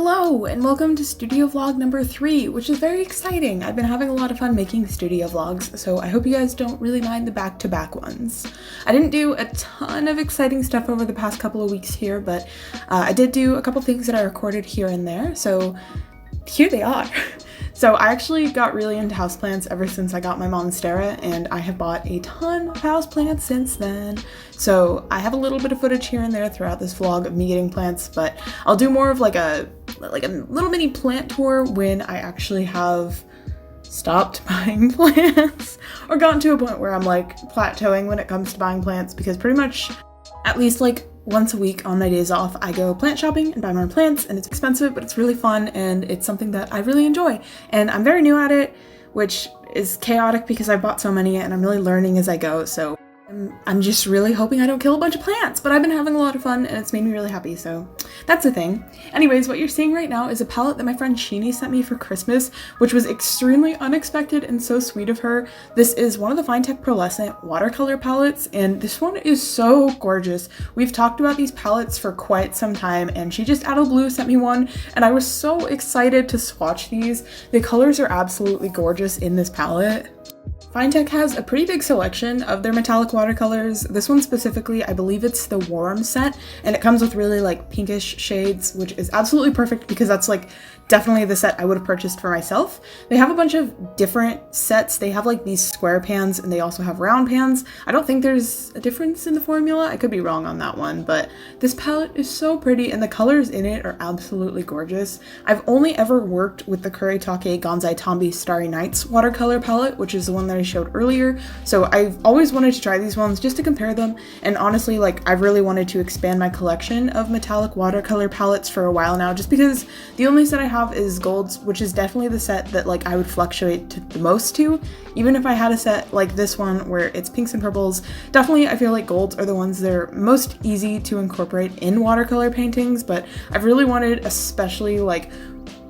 Hello and welcome to studio vlog number 3, which is very exciting. I've been having a lot of fun making studio vlogs, so I hope you guys don't really mind the back-to-back ones. I didn't do a ton of exciting stuff over the past couple of weeks here, but I did do a couple things that I recorded here and there, so here they are. So I actually got really into houseplants ever since I got my monstera, and I have bought a ton of houseplants since then. So I have a little bit of footage here and there throughout this vlog of me getting plants, but I'll do more of like a little mini plant tour when I actually have stopped buying plants or gotten to a point where I'm like plateauing when it comes to buying plants, because pretty much at least like once a week on my days off, I go plant shopping and buy more plants, and it's expensive, but it's really fun and it's something that I really enjoy. And I'm very new at it, which is chaotic because I bought so many and I'm really learning as I go. So I'm just really hoping I don't kill a bunch of plants, but I've been having a lot of fun and it's made me really happy, so that's the thing. Anyways, what you're seeing right now is a palette that my friend Juni sent me for Christmas, which was extremely unexpected and so sweet of her. This is one of the Finetech Pearlescent watercolor palettes, and this one is so gorgeous. We've talked about these palettes for quite some time, and she just out of the blue sent me one, and I was so excited to swatch these. The colors are absolutely gorgeous in this palette. Finetech has a pretty big selection of their metallic watercolors. This one specifically, I believe it's the Warm set, and it comes with really like pinkish shades, which is absolutely perfect because that's like definitely the set I would have purchased for myself. They have a bunch of different sets. They have like these square pans and they also have round pans. I don't think there's a difference in the formula. I could be wrong on that one, but this palette is so pretty and the colors in it are absolutely gorgeous. I've only ever worked with the Kuretake Gonzai Tombi Starry Nights watercolor palette, which is the one that I showed earlier. So I've always wanted to try these ones just to compare them. And honestly, like I've really wanted to expand my collection of metallic watercolor palettes for a while now, just because the only set I have is golds, which is definitely the set that like I would fluctuate the most to. Even if I had a set like this one where it's pinks and purples, definitely I feel like golds are the ones that are most easy to incorporate in watercolor paintings, but I've really wanted, especially like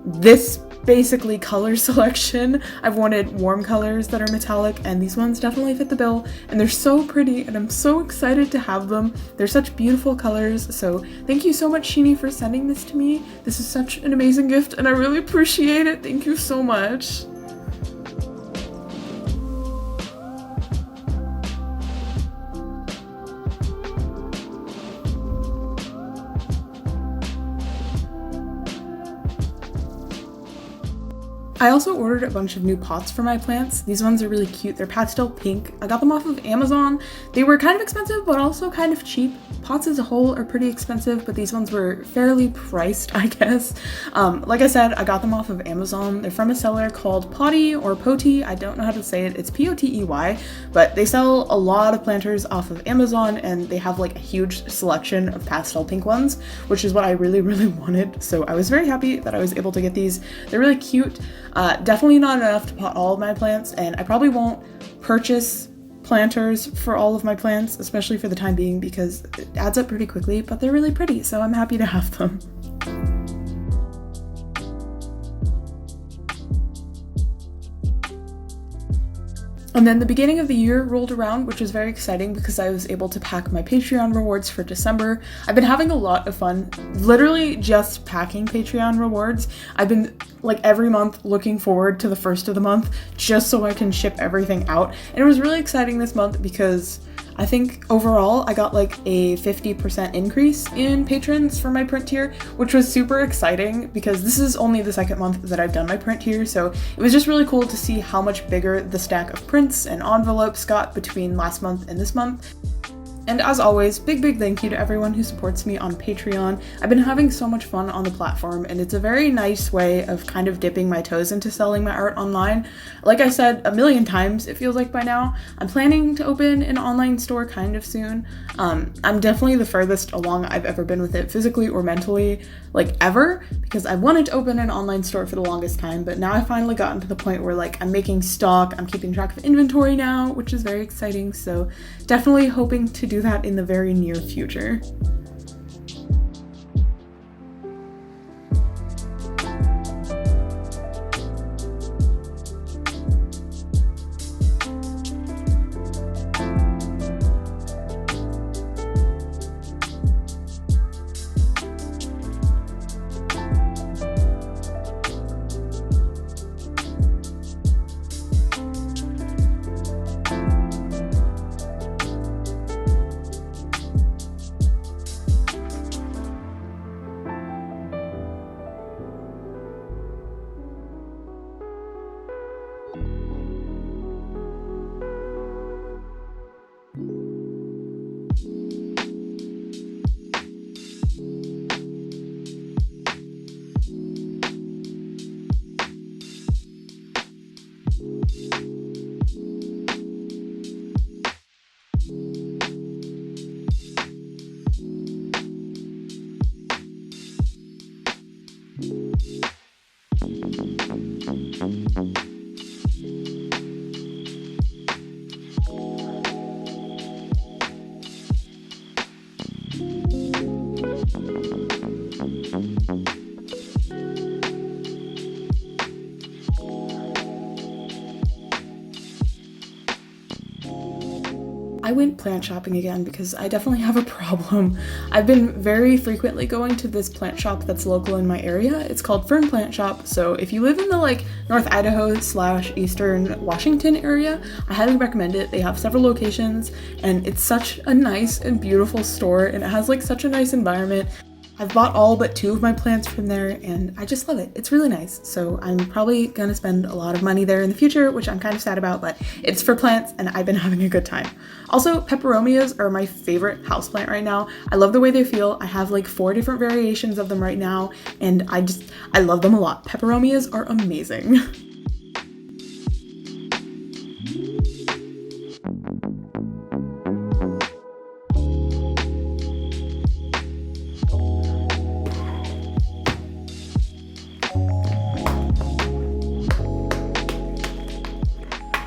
this basically color selection, I've wanted warm colors that are metallic, and these ones definitely fit the bill, and they're so pretty and I'm so excited to have them. They're such beautiful colors, so thank you so much, Juni, for sending this to me. This is such an amazing gift and I really appreciate it. Thank you so much. I also ordered a bunch of new pots for my plants. These ones are really cute. They're pastel pink. I got them off of Amazon. They were kind of expensive, but also kind of cheap. Pots as a whole are pretty expensive, but these ones were fairly priced, I guess. Like I said, I got them off of Amazon. They're from a seller called Potty or Poti. I don't know how to say it. It's P-O-T-E-Y, but they sell a lot of planters off of Amazon, and they have like a huge selection of pastel pink ones, which is what I really, really wanted. So I was very happy that I was able to get these. They're really cute. Definitely not enough to pot all of my plants, and I probably won't purchase planters for all of my plants, especially for the time being, because it adds up pretty quickly, but they're really pretty, so I'm happy to have them. And then the beginning of the year rolled around, which was very exciting because I was able to pack my Patreon rewards for December. I've been having a lot of fun, literally just packing Patreon rewards. I've been like every month looking forward to the first of the month just so I can ship everything out. And it was really exciting this month because I think overall I got like a 50% increase in patrons for my print tier, which was super exciting because this is only the second month that I've done my print tier, so it was just really cool to see how much bigger the stack of prints and envelopes got between last month and this month. And as always, big thank you to everyone who supports me on Patreon. I've been having so much fun on the platform, and it's a very nice way of kind of dipping my toes into selling my art online. Like I said a million times, it feels like by now, I'm planning to open an online store kind of soon. I'm definitely the furthest along I've ever been with it, physically or mentally, like ever, because I wanted to open an online store for the longest time, but now I've finally gotten to the point where like I'm making stock, I'm keeping track of inventory now, which is very exciting, so definitely hoping to do that in the very near future. I went plant shopping again because I definitely have a problem. I've been very frequently going to this plant shop that's local in my area. It's called Fern Plant Shop, so if you live in the like North Idaho / Eastern Washington area, I highly recommend it. They have several locations and it's such a nice and beautiful store and it has like such a nice environment. I've bought all but 2 of my plants from there and I just love it. It's really nice. So I'm probably gonna spend a lot of money there in the future, which I'm kind of sad about, but it's for plants and I've been having a good time. Also, peperomias are my favorite houseplant right now. I love the way they feel. I have like 4 different variations of them right now and I love them a lot. Peperomias are amazing.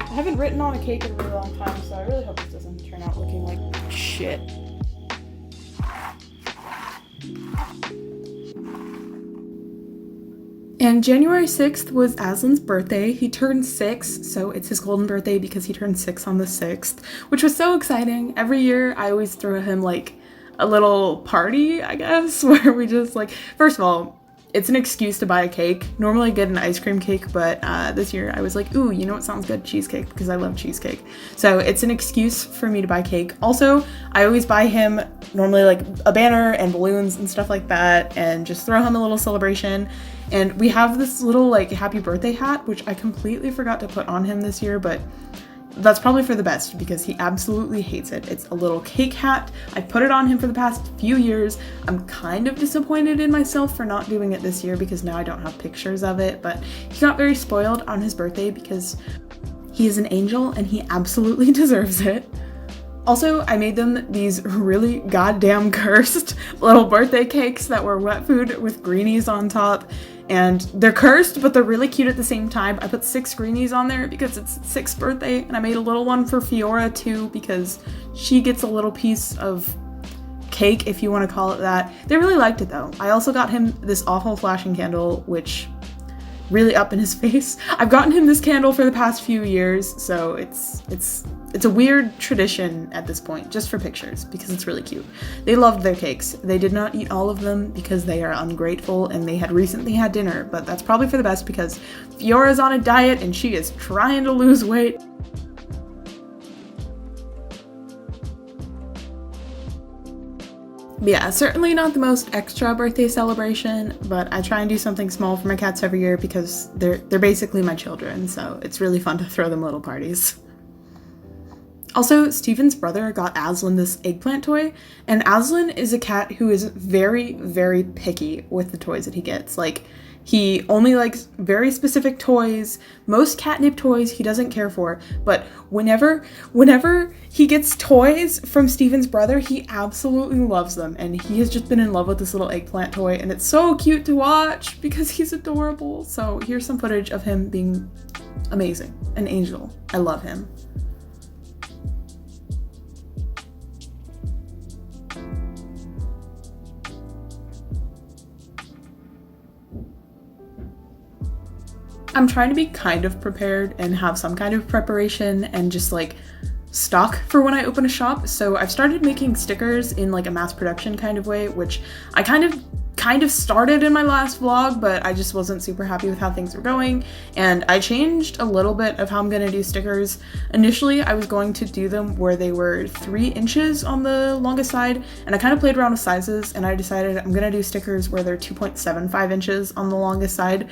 I haven't written on a cake in a really long time, so I really hope this doesn't turn out looking like shit. And January 6th was Aslan's birthday. He turned 6, so it's his golden birthday because he turned 6 on the 6th, which was so exciting. Every year I always throw him like a little party, I guess, where we just like, first of all, it's an excuse to buy a cake. Normally I get an ice cream cake, but this year I was like, ooh, you know what sounds good? Cheesecake, because I love cheesecake. So it's an excuse for me to buy cake. Also, I always buy him normally like a banner and balloons and stuff like that and just throw him a little celebration. And we have this little like happy birthday hat, which I completely forgot to put on him this year, but that's probably for the best because he absolutely hates it. It's a little cake hat. I've put it on him for the past few years. I'm kind of disappointed in myself for not doing it this year because now I don't have pictures of it, but he got very spoiled on his birthday because he is an angel and he absolutely deserves it. Also, I made them these really goddamn cursed little birthday cakes that were wet food with greenies on top. And they're cursed, but they're really cute at the same time. I put 6 greenies on there because it's 6th birthday, and I made a little one for Fiora too because she gets a little piece of cake, if you want to call it that. They really liked it though. I also got him this awful flashing candle, which really up in his face. I've gotten him this candle for the past few years, so it's a weird tradition at this point, just for pictures, because it's really cute. They loved their cakes. They did not eat all of them because they are ungrateful and they had recently had dinner, but that's probably for the best because Fiora's on a diet and she is trying to lose weight. Yeah, certainly not the most extra birthday celebration, but I try and do something small for my cats every year because they're basically my children, so it's really fun to throw them little parties. Also, Steven's brother got Aslan this eggplant toy, and Aslan is a cat who is very, very picky with the toys that he gets. Like, he only likes very specific toys. Most catnip toys he doesn't care for, but whenever he gets toys from Steven's brother, he absolutely loves them, and he has just been in love with this little eggplant toy, and it's so cute to watch because he's adorable. So here's some footage of him being amazing, an angel. I love him. I'm trying to be kind of prepared and have some kind of preparation and just like stock for when I open a shop. So I've started making stickers in like a mass production kind of way, which I kind of started in my last vlog, but I just wasn't super happy with how things were going. And I changed a little bit of how I'm gonna do stickers. Initially, I was going to do them where they were 3 inches on the longest side, and I kind of played around with sizes and I decided I'm gonna do stickers where they're 2.75 inches on the longest side.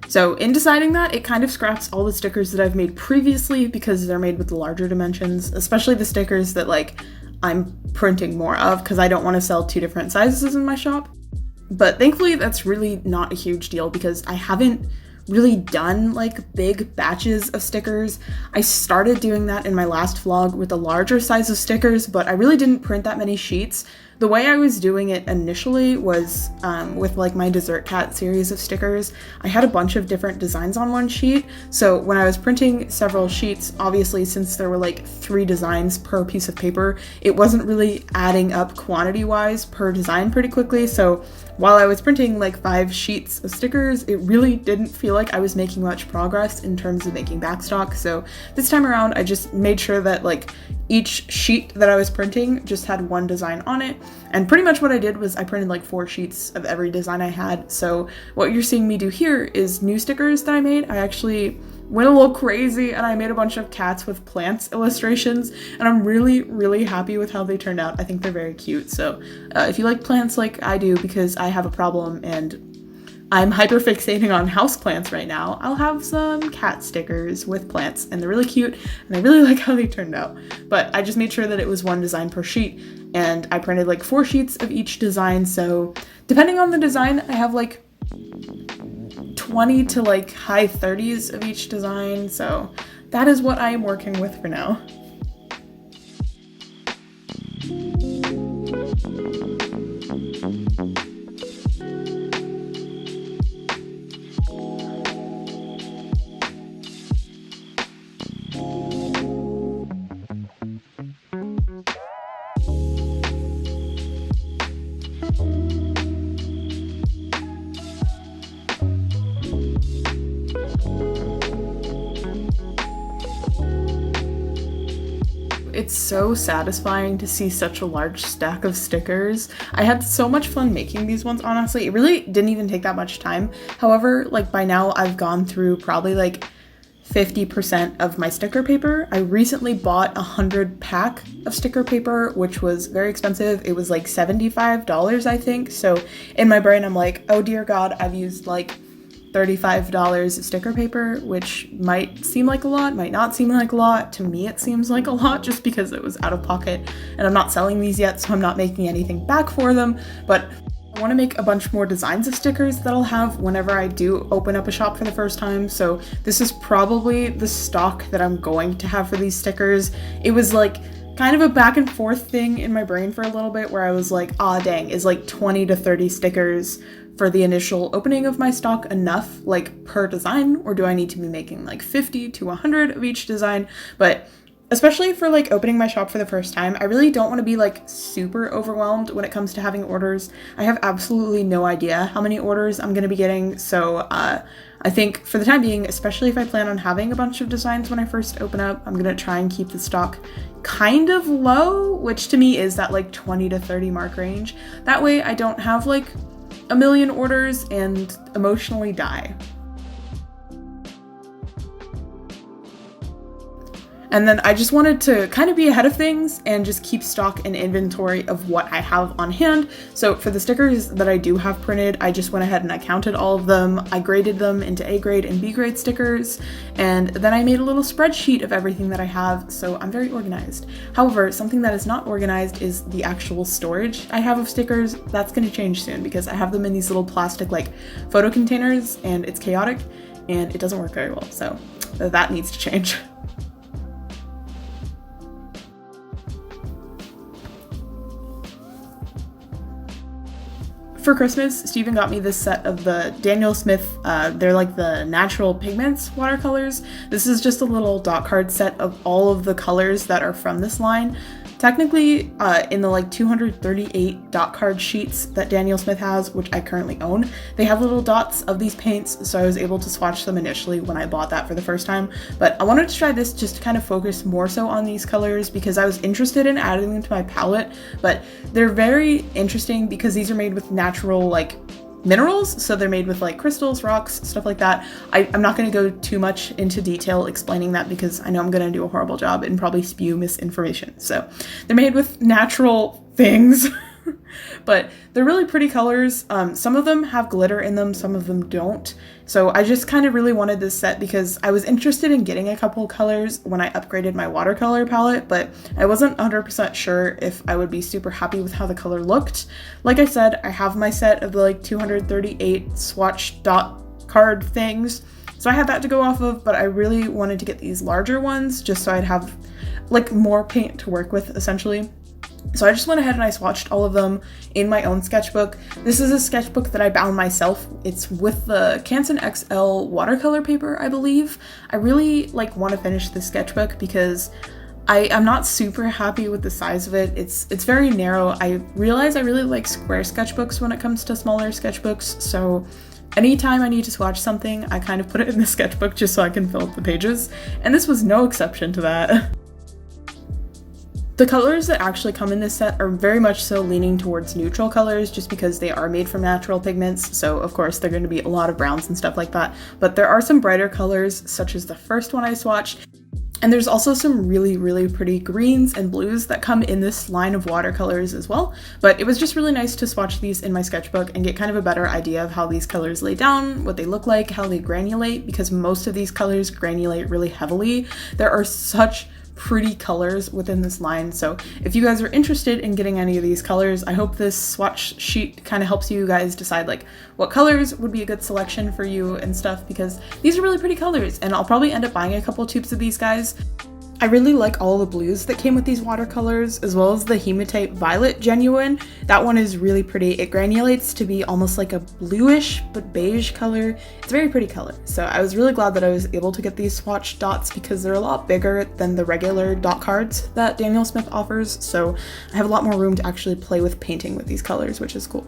So in deciding that, it kind of scraps all the stickers that I've made previously because they're made with the larger dimensions, especially the stickers that like I'm printing more of because I don't want to sell 2 different sizes in my shop. But thankfully that's really not a huge deal because I haven't really done like big batches of stickers. I started doing that in my last vlog with a larger size of stickers, but I really didn't print that many sheets. The way I was doing it initially was with like my Dessert Cat series of stickers. I had a bunch of different designs on one sheet, so when I was printing several sheets, obviously since there were like 3 designs per piece of paper, it wasn't really adding up quantity-wise per design pretty quickly, so while I was printing like 5 sheets of stickers, it really didn't feel like I was making much progress in terms of making backstock. So this time around, I just made sure that like each sheet that I was printing just had one design on it. And pretty much what I did was I printed like 4 sheets of every design I had. So what you're seeing me do here is new stickers that I made. I actually went a little crazy and I made a bunch of cats with plants illustrations, and I'm really happy with how they turned out. I think they're very cute. So if you like plants like I do, because I have a problem and I'm hyper fixating on houseplants right now, I'll have some cat stickers with plants, and they're really cute and I really like how they turned out. But I just made sure that it was 1 design per sheet, and I printed like 4 sheets of each design. So depending on the design, I have like 20 to like high 30s of each design, so that is what I am working with for now. It's so satisfying to see such a large stack of stickers. I had so much fun making these ones, honestly. It really didn't even take that much time. However, like by now I've gone through probably like 50% of my sticker paper. I recently bought a 100 pack of sticker paper, which was very expensive. It was like $75, I think. So in my brain, I'm like, oh dear God, I've used like $35 of sticker paper, which might seem like a lot, might not seem like a lot. To me, it seems like a lot just because it was out of pocket, and I'm not selling these yet, so I'm not making anything back for them. But I want to make a bunch more designs of stickers that I'll have whenever I do open up a shop for the first time. So this is probably the stock that I'm going to have for these stickers. It was like kind of a back and forth thing in my brain for a little bit, where I was like, ah dang, is like 20 to 30 stickers for the initial opening of my stock enough, like per design, or do I need to be making like 50 to 100 of each design? But especially for like opening my shop for the first time, I really don't want to be like super overwhelmed when it comes to having orders. I have absolutely no idea how many orders I'm going to be getting, so I think for the time being, especially if I plan on having a bunch of designs when I first open up, I'm going to try and keep the stock kind of low, which to me is that like 20 to 30 mark range. That way I don't have like a million orders and emotionally die. And then I just wanted to kind of be ahead of things and just keep stock and inventory of what I have on hand. So for the stickers that I do have printed, I just went ahead and I counted all of them. I graded them into A grade and B grade stickers, and then I made a little spreadsheet of everything that I have, so I'm very organized. However, something that is not organized is the actual storage I have of stickers. That's going to change soon because I have them in these little plastic like photo containers, and it's chaotic and it doesn't work very well, so that needs to change. For Christmas, Steven got me this set of the Daniel Smith, they're like the natural pigments watercolors. This is just a little dot card set of all of the colors that are from this line. Technically, in the like 238 dot card sheets that Daniel Smith has, which I currently own, they have little dots of these paints, so I was able to swatch them initially when I bought that for the first time. But I wanted to try this just to kind of focus more so on these colors because I was interested in adding them to my palette, but they're very interesting because these are made with natural like minerals, so they're made with like crystals, rocks, stuff like that. I'm not going to go too much into detail explaining that because I know I'm going to do a horrible job and probably spew misinformation. So they're made with natural things, but they're really pretty colors. Some of them have glitter in them, some of them don't. So I just kind of really wanted this set because I was interested in getting a couple colors when I upgraded my watercolor palette, but I wasn't 100% sure if I would be super happy with how the color looked. Like I said, I have my set of the like 238 swatch dot card things, So I had that to go off of, but I really wanted to get these larger ones just so I'd have like more paint to work with essentially. So I just went ahead and I swatched all of them in my own sketchbook. This is a sketchbook that I bound myself. It's with the Canson XL watercolor paper, I believe. I really like want to finish this sketchbook because I'm not super happy with the size of it. It's very narrow. I realize I really like square sketchbooks when it comes to smaller sketchbooks, so anytime I need to swatch something, I kind of put it in the sketchbook just so I can fill up the pages, and this was no exception to that. The colors that actually come in this set are very much so leaning towards neutral colors just because they are made from natural pigments, so of course they're going to be a lot of browns and stuff like that, but there are some brighter colors such as the first one I swatched, and there's also some really pretty greens and blues that come in this line of watercolors as well, but it was just really nice to swatch these in my sketchbook and get kind of a better idea of how these colors lay down, what they look like, how they granulate, because most of these colors granulate really heavily. There are such pretty colors within this line, so if you guys are interested in getting any of these colors, I hope this swatch sheet kind of helps you guys decide like what colors would be a good selection for you and stuff, because these are really pretty colors and I'll probably end up buying a couple tubes of these guys. I really like all the blues that came with these watercolors, as well as the Hematite Violet Genuine. That one is really pretty. It granulates to be almost like a bluish but beige color. It's a very pretty color. So I was really glad that I was able to get these swatch dots because they're a lot bigger than the regular dot cards that Daniel Smith offers. So I have a lot more room to actually play with painting with these colors, which is cool.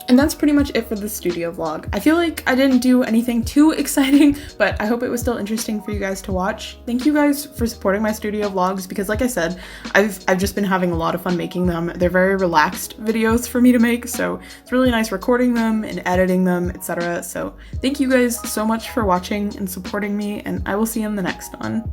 And that's pretty much it for the studio vlog. I feel like I didn't do anything too exciting, but I hope it was still interesting for you guys to watch. Thank you guys for supporting my studio vlogs because like I said, I've just been having a lot of fun making them. They're very relaxed videos for me to make, so it's really nice recording them and editing them, etc. So thank you guys so much for watching and supporting me, and I will see you in the next one.